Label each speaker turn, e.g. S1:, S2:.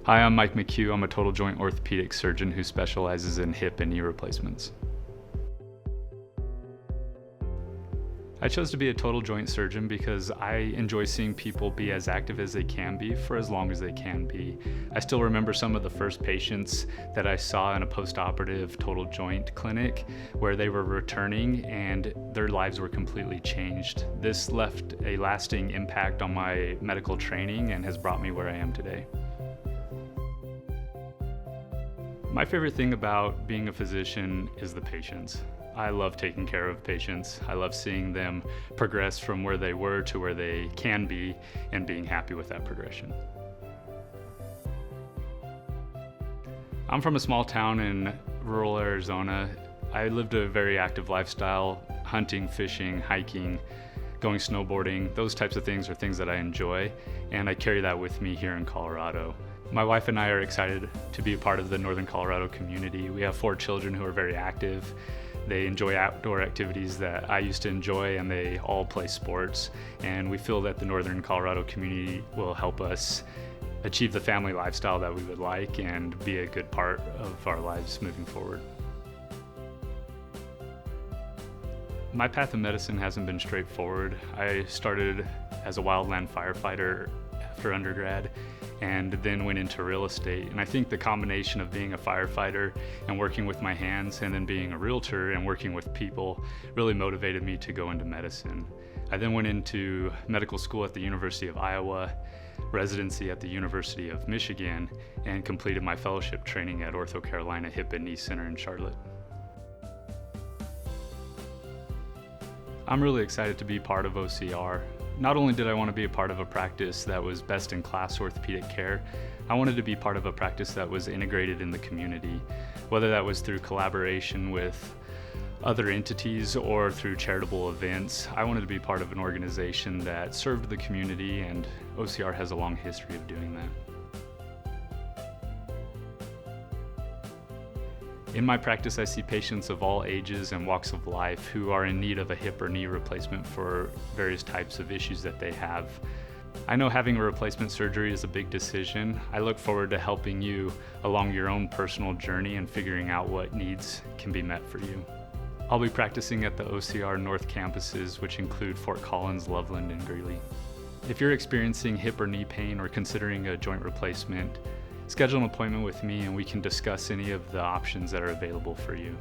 S1: Hi, I'm Mike McHugh. I'm a total joint orthopedic surgeon who specializes in hip and knee replacements. I chose to be a total joint surgeon because I enjoy seeing people be as active as they can be for as long as they can be. I still remember some of the first patients that I saw in a post-operative total joint clinic where they were returning and their lives were completely changed. This left a lasting impact on my medical training and has brought me where I am today. My favorite thing about being a physician is the patients. I love taking care of patients. I love seeing them progress from where they were to where they can be and being happy with that progression. I'm from a small town in rural Arizona. I lived a very active lifestyle, hunting, fishing, hiking, going snowboarding. Those types of things are things that I enjoy, and I carry that with me here in Colorado. My wife and I are excited to be a part of the Northern Colorado community. We have 4 children who are very active. They enjoy outdoor activities that I used to enjoy, and they all play sports. And we feel that the Northern Colorado community will help us achieve the family lifestyle that we would like and be a good part of our lives moving forward. My path in medicine hasn't been straightforward. I started as a wildland firefighter after undergrad and then went into real estate. And I think the combination of being a firefighter and working with my hands and then being a realtor and working with people really motivated me to go into medicine. I then went into medical school at the University of Iowa, residency at the University of Michigan, and completed my fellowship training at OrthoCarolina Hip and Knee Center in Charlotte. I'm really excited to be part of OCR. Not only did I want to be a part of a practice that was best in class orthopedic care, I wanted to be part of a practice that was integrated in the community, whether that was through collaboration with other entities or through charitable events. I wanted to be part of an organization that served the community, and OCR has a long history of doing that. In my practice, I see patients of all ages and walks of life who are in need of a hip or knee replacement for various types of issues that they have. I know having a replacement surgery is a big decision. I look forward to helping you along your own personal journey and figuring out what needs can be met for you. I'll be practicing at the OCR North campuses, which include Fort Collins, Loveland, and Greeley. If you're experiencing hip or knee pain or considering a joint replacement, schedule an appointment with me and we can discuss any of the options that are available for you.